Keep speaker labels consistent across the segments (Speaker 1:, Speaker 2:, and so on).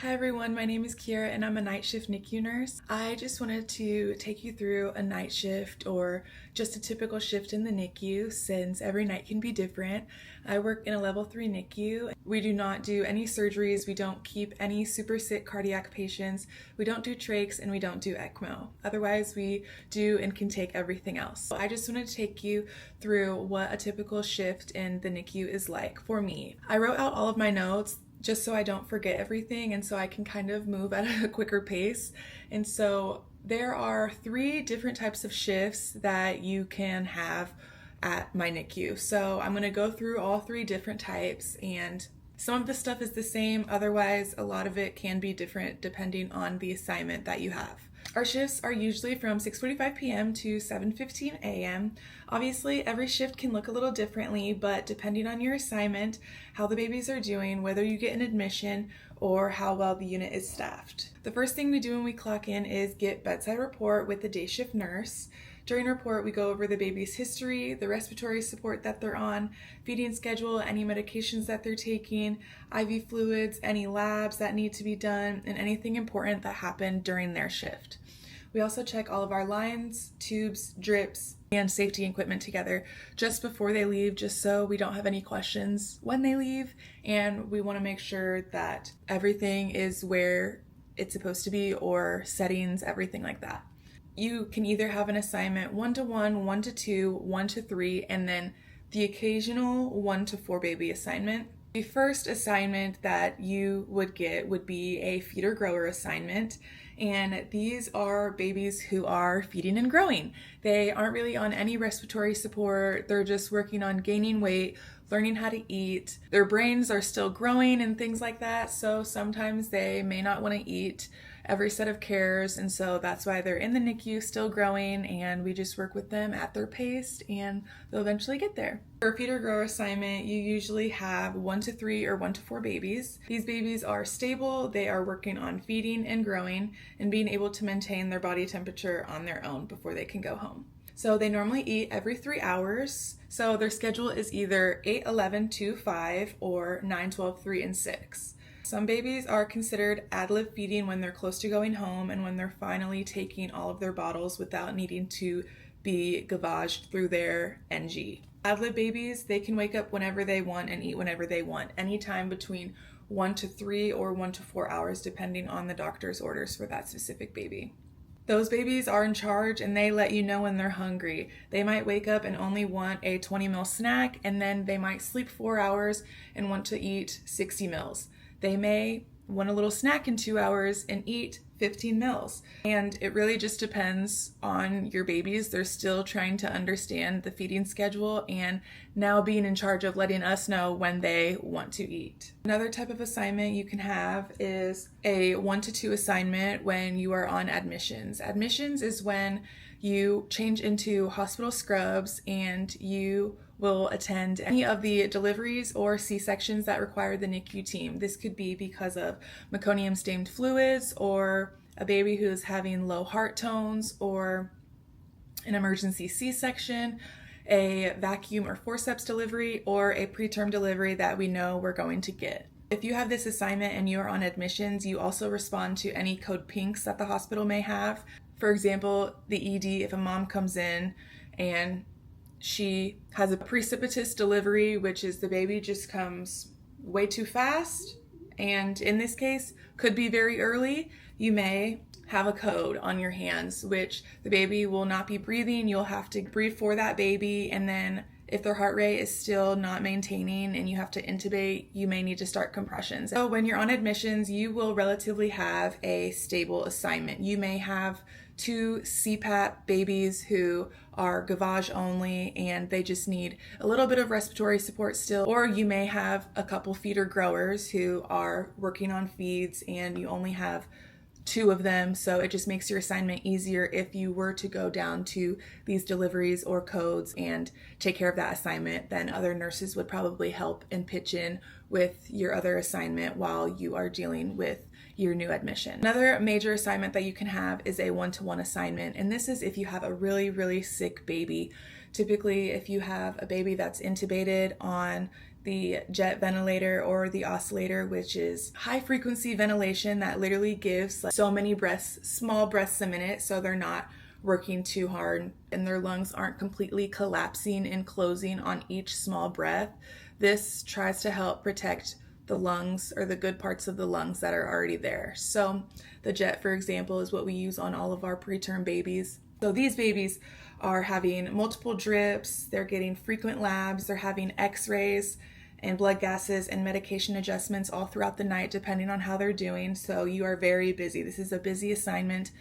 Speaker 1: Hi everyone, my name is Kiera and I'm a night shift NICU nurse. I just wanted to take you through a night shift or just a typical shift in the NICU since every night can be different. I work in a level 3 NICU. We do not do any surgeries, we don't keep any super sick cardiac patients, we don't do trachs, and we don't do ECMO. Otherwise, we do and can take everything else. I just wanted to take you through what a typical shift in the NICU is like for me. I wrote out all of my notes just so I don't forget everything and so I can kind of move at a quicker pace. And so there are 3 different types of shifts that you can have at my NICU. So I'm going to go through all 3 different types, and some of the stuff is the same, otherwise a lot of it can be different depending on the assignment that you have. Our shifts are usually from 6:45 p.m. to 7:15 a.m. Obviously, every shift can look a little differently, but depending on your assignment, how the babies are doing, whether you get an admission, or how well the unit is staffed. The first thing we do when we clock in is get bedside report with the day shift nurse. During report, we go over the baby's history, the respiratory support that they're on, feeding schedule, any medications that they're taking, IV fluids, any labs that need to be done, and anything important that happened during their shift. We also check all of our lines, tubes, drips, and safety equipment together just before they leave, just so we don't have any questions when they leave, and we want to make sure that everything is where it's supposed to be, or settings, everything like that. You can either have an assignment 1-to-1, 1-to-2, 1-to-3, and then the occasional 1-to-4 baby assignment. The first assignment that you would get would be a feeder grower assignment, and these are babies who are feeding and growing. They aren't really on any respiratory support, they're just working on gaining weight, learning how to eat. Their brains are still growing and things like that, so sometimes they may not want to eat every set of cares, and so that's why they're in the NICU still growing, and we just work with them at their pace and they'll eventually get there. For a feeder grower assignment, you usually have 1-to-3 or 1-to-4 babies. These babies are stable, they are working on feeding and growing and being able to maintain their body temperature on their own before they can go home. So they normally eat every 3 hours. So their schedule is either 8-11-2-5 or 9-12-3 and 6. Some babies are considered ad-lib feeding when they're close to going home and when they're finally taking all of their bottles without needing to be gavaged through their NG. Ad-lib babies, they can wake up whenever they want and eat whenever they want, anytime between 1-to-3 or 1-to-4 hours, depending on the doctor's orders for that specific baby. Those babies are in charge and they let you know when they're hungry. They might wake up and only want a 20 ml snack, and then they might sleep 4 hours and want to eat 60 mils. They may want a little snack in 2 hours and eat 15 mils. And it really just depends on your babies. They're still trying to understand the feeding schedule and now being in charge of letting us know when they want to eat. Another type of assignment you can have is a 1-to-2 assignment when you are on admissions. Admissions is when you change into hospital scrubs and you will attend any of the deliveries or C-sections that require the NICU team. This could be because of meconium stained fluids, or a baby who is having low heart tones, or an emergency C-section, a vacuum or forceps delivery, or a preterm delivery that we know we're going to get. If you have this assignment and you are on admissions, you also respond to any code pinks that the hospital may have. For example, the ED, if a mom comes in and she has a precipitous delivery, which is the baby just comes way too fast, and in this case could be very early, you may have a code on your hands, which the baby will not be breathing. You'll have to breathe for that baby, and then if their heart rate is still not maintaining and you have to intubate, you may need to start compressions. So when you're on admissions, you will relatively have a stable assignment. You may have 2 CPAP babies who are gavage only and they just need a little bit of respiratory support still, or you may have a couple feeder growers who are working on feeds and you only have 2 of them, so it just makes your assignment easier if you were to go down to these deliveries or codes and take care of that assignment. Then other nurses would probably help and pitch in with your other assignment while you are dealing with your new admission. Another major assignment that you can have is a 1-to-1 assignment, and this is if you have a really sick baby. Typically, if you have a baby that's intubated on the jet ventilator or the oscillator, which is high frequency ventilation that literally gives like so many breaths, small breaths a minute, so they're not working too hard and their lungs aren't completely collapsing and closing on each small breath. This tries to help protect the lungs, or the good parts of the lungs that are already there. So the jet, for example, is what we use on all of our preterm babies. So these babies are having multiple drips, they're getting frequent labs, they're having x-rays and blood gases and medication adjustments all throughout the night depending on how they're doing. So you are very busy. This is a busy assignment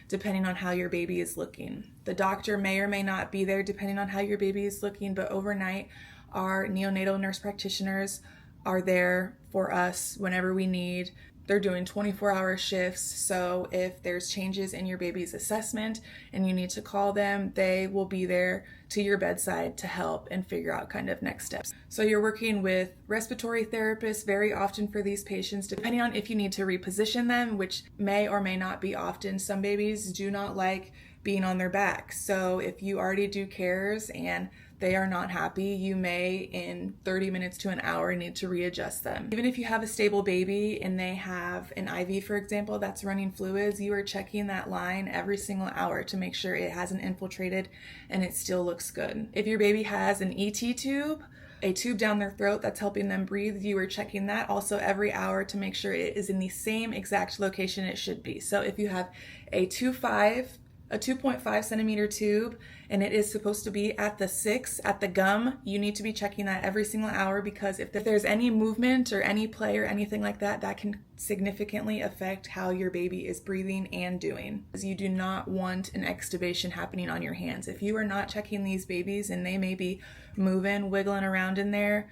Speaker 1: depending on how your baby is looking. The doctor may or may not be there depending on how your baby is looking, but overnight our neonatal nurse practitioners are there for us whenever we need. They're doing 24-hour shifts, so if there's changes in your baby's assessment and you need to call them, they will be there to your bedside to help and figure out kind of next steps. So you're working with respiratory therapists very often for these patients, depending on if you need to reposition them, which may or may not be often. Some babies do not like being on their back, so if you already do cares and they are not happy, you may in 30 minutes to an hour need to readjust them. Even if you have a stable baby and they have an IV, for example, that's running fluids, you are checking that line every single hour to make sure it hasn't infiltrated and it still looks good. If your baby has an ET tube, a tube down their throat that's helping them breathe, you are checking that also every hour to make sure it is in the same exact location it should be. So if you have a 2.5 centimeter tube and it is supposed to be at the 6 at the gum, you need to be checking that every single hour, because if there's any movement or any play or anything like that, that can significantly affect how your baby is breathing and doing. You do not want an extubation happening on your hands. If you are not checking these babies and they may be moving, wiggling around in there,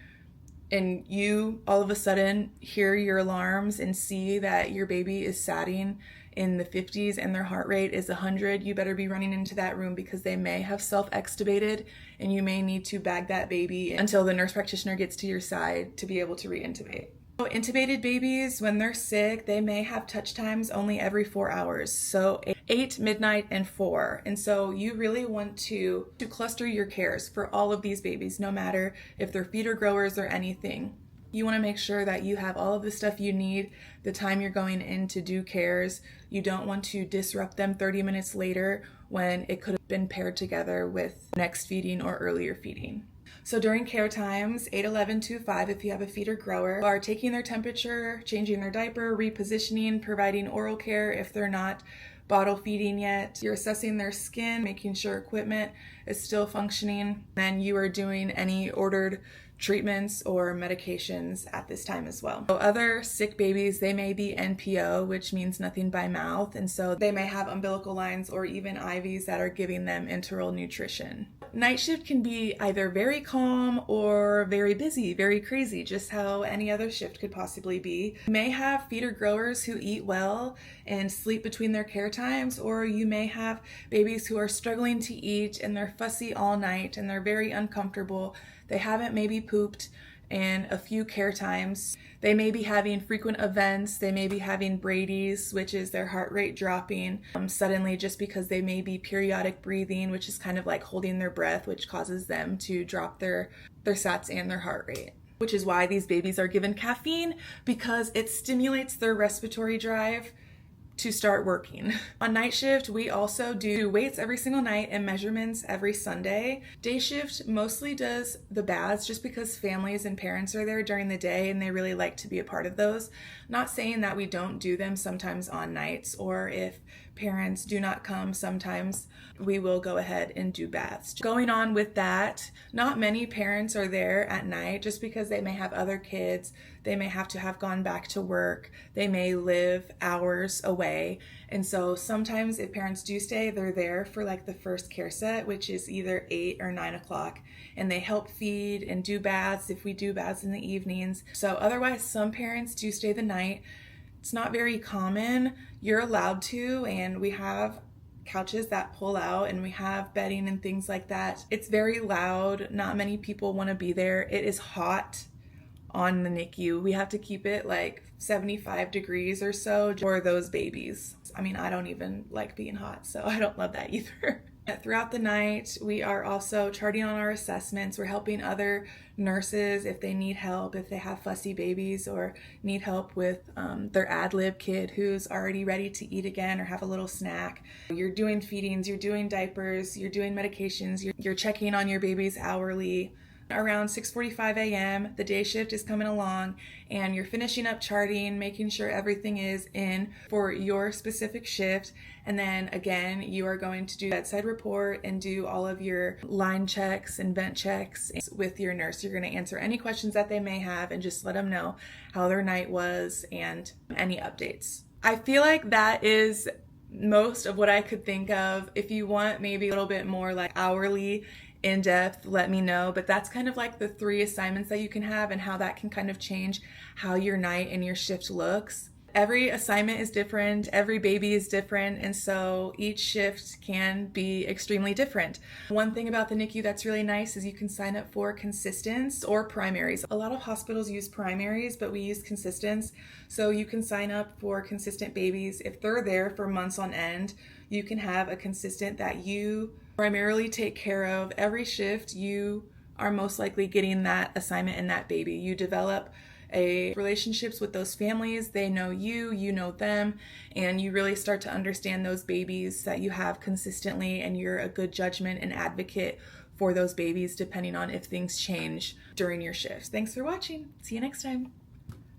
Speaker 1: and you all of a sudden hear your alarms and see that your baby is satting in the 50s and their heart rate is 100, you better be running into that room, because they may have self-extubated and you may need to bag that baby until the nurse practitioner gets to your side to be able to re-intubate. So intubated babies, when they're sick, they may have touch times only every 4 hours. So 8, midnight, and 4. And so you really want to cluster your cares for all of these babies, no matter if they're feeder growers or anything. You want to make sure that you have all of the stuff you need the time you're going in to do cares. You don't want to disrupt them 30 minutes later when it could have been paired together with next feeding or earlier feeding. So during care times, 8, 11, 2, 5, if you have a feeder grower, are taking their temperature, changing their diaper, repositioning, providing oral care if they're not bottle feeding yet. You're assessing their skin, making sure equipment is still functioning. Then you are doing any ordered treatments or medications at this time as well. So other sick babies, they may be NPO, which means nothing by mouth, and so they may have umbilical lines or even IVs that are giving them enteral nutrition. Night shift can be either very calm or very busy, very crazy, just how any other shift could possibly be. You may have feeder growers who eat well and sleep between their care times, or you may have babies who are struggling to eat and they're fussy all night and they're very uncomfortable. They haven't maybe pooped in a few care times. They may be having frequent events. They may be having Brady's, which is their heart rate dropping suddenly just because they may be periodic breathing, which is kind of like holding their breath, which causes them to drop their SATs and their heart rate. Which is why these babies are given caffeine, because it stimulates their respiratory drive to start working. On night shift, we also do weights every single night and measurements every Sunday. Day shift mostly does the baths just because families and parents are there during the day and they really like to be a part of those. Not saying that we don't do them sometimes on nights, or if parents do not come, sometimes we will go ahead and do baths. Going on with that, not many parents are there at night just because they may have other kids. They may have to have gone back to work. They may live hours away. And so sometimes if parents do stay, they're there for like the first care set, which is either 8 or 9 o'clock. And they help feed and do baths if we do baths in the evenings. So otherwise, some parents do stay the night. It's not very common. You're allowed to, and we have couches that pull out and we have bedding and things like that. It's very loud. Not many people want to be there. It is hot on the NICU. We have to keep it like 75 degrees or so for those babies. I mean, I don't even like being hot, so I don't love that either. Throughout the night, we are also charting on our assessments. We're helping other nurses if they need help, if they have fussy babies or need help with their ad lib kid who's already ready to eat again or have a little snack. You're doing feedings, you're doing diapers, you're doing medications, you're checking on your babies hourly. Around 6:45 a.m., the day shift is coming along and you're finishing up charting, making sure everything is in for your specific shift. And then again, you are going to do bedside report and do all of your line checks and vent checks with your nurse. You're going to answer any questions that they may have and just let them know how their night was and any updates. I feel like that is most of what I could think of. If you want maybe a little bit more like hourly in depth, let me know. But that's kind of like the 3 assignments that you can have and how that can kind of change how your night and your shift looks. Every assignment is different, every baby is different, and so each shift can be extremely different. One thing about the NICU that's really nice is you can sign up for consistents or primaries. A lot of hospitals use primaries, but we use consistents. So you can sign up for consistent babies. If they're there for months on end, you can have a consistent that you primarily take care of. Every shift, you are most likely getting that assignment and that baby. You develop relationships with those families. They know you, you know them, and you really start to understand those babies that you have consistently, and you're a good judgment and advocate for those babies depending on if things change during your shifts. Thanks for watching. See you next time.